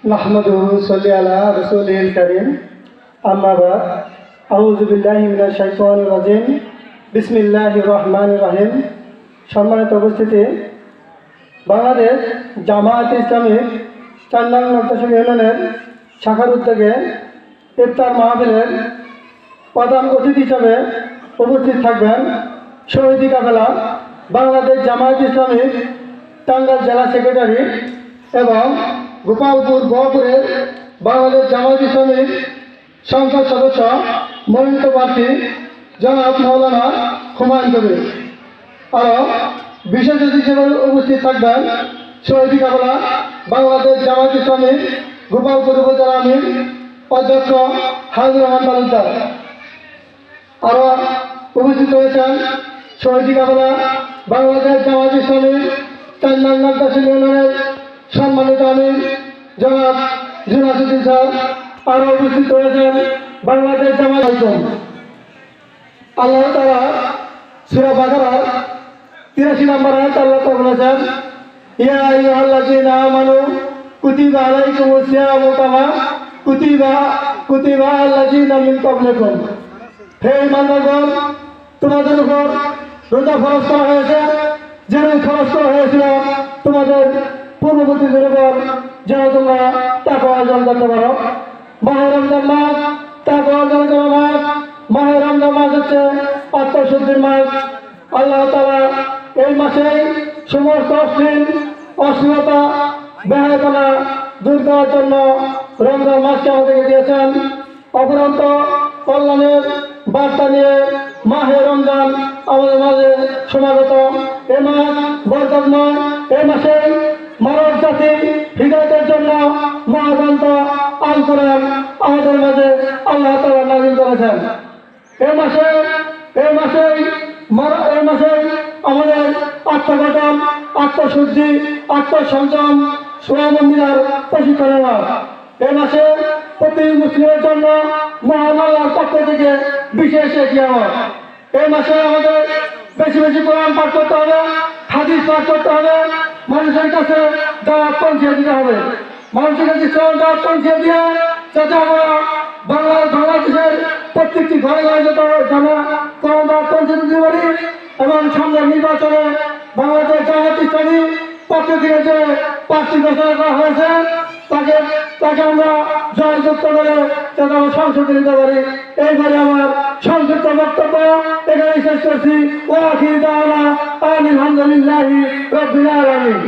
নাহমাদুহু সাল্লি আলা রাসূলিল কারীম আম্মা বাদ আউযু বিল্লাহি মিনাশ শাইতানির রাজিম বিসমিল্লাহির রহমানির রহিম। সম্মানিত উপস্থিতি, বাংলাদেশ জামায়াতে ইসলামীর ৪ নং নকশাসী ইউনিয়নের শাখার উদ্যোগে ইফতার মাহফিলের প্রধান অতিথি হিসাবে উপস্থিত থাকবেন শহীদি কাফেলা বাংলাদেশ জামায়াতে ইসলামীর টাঙ্গাইল জেলা সেক্রেটারি এবং গোপালপুর বহপুরের বাংলাদেশ জামায়াতে ইসলামীর সংসদ সদস্য মনোনীত প্রার্থী জনাব মাওলানা হুমায়ুন কবির। আরও বিশেষ অতিথি হিসেবে উপস্থিত থাকবেন শহীদি কাফেলা বাংলাদেশ জামায়াতে ইসলামীর গোপালপুর উপজেলা আমির অধ্যক্ষ হাজী রহমান তালুকদার। আরও উপস্থিত রয়েছেন শহীদি কাফেলা বাংলাদেশ জামায়াতে ইসলামীর ৪ নং নকশাসী ইউনিয়নের সম্মানিত আমির জনাব জুনাসুদ্দিন স্যার। আরও উপস্থিত রয়েছেন বাংলাদেশ জামায়াত। আল্লাহ তাআলা সূরা বাকারার ৮৩ নম্বর আয়াতে আল্লাহ তাআলা বলেছেন, ইয়া আইয়ুহাল্লাযীনা আমানু কুতিবা আলাইকুমুস সিয়ামু কামা কুতিবা আলাল্লাযীনা মিন ক্বাবলিকুম। হে ঈমানদারগণ, তোমাদের উপর রোজা ফরজ করা হয়েছে যেমন ফরজ করা হয়েছিল তোমাদের পূর্ববর্তীদের উপর, যেন তোমরা তাকওয়া অর্জন করতে পারো। মাহে রমজান মাস তাকওয়া অর্জন করার মাস। মাহে রমজান মাস হচ্ছে আত্মশুদ্ধির মাস। আল্লাহ তাআলা এই মাসেই সমস্ত অশ্লীলতা বেহায়াপনা দূর করার জন্য রমজান মাসকে আমাদেরকে দিয়েছেন। অপরন্ত কল্যাণের বার্তা নিয়ে মাহে রমজান আমাদের মাঝে সমাগত। এ মাস বরকতময়। এই মাসে মানব জাতি হৃদয়ের জন্য মহাগ্রন্থ আল কোরআন আমাদের মাঝে আল্লাহ তাআলা নাযিল করেছেন। এই মাসে আমাদের আত্মগঠন, আত্মশুদ্ধি, আত্মসংযম, সুরামন্দিরার প্রশিক্ষণের মাস। এই মাসে প্রতি মুসলিমের জন্য মহান আল্লাহর পক্ষ থেকে বিশেষ কিয়ামত। এই মাসে আমাদের বেশি বেশি কোরআন পাঠ করতে হবে, হাদিস পাঠ করতে হবে, মানুষের কাছে দাওয়াত পৌঁছে দিতে হবে। মানুষের কাছে দাওয়াত পৌঁছে দিয়ে যাতে আমরা বাংলাদেশের প্রত্যেকটি ঘরে ঘরে যেতে কোরআন দাওয়াত পৌঁছে দিতে পারি এবং সামনের নির্বাচনে বাংলাদেশ জামায়াতে ইসলামী পক্ষ থেকে যে প্রার্থী ঘোষণা করা হয়েছে তাকে আমরা জয়যুক্ত করে যাতে আমরা সংসদে নিতে পারি। এইবারে আমার সংক্ষিপ্ত বক্তব্য এখানে শেষ করছি। ওয়া আখিরু দাওয়ানা আলহামদুলিল্লাহি রাব্বিল আলামিন।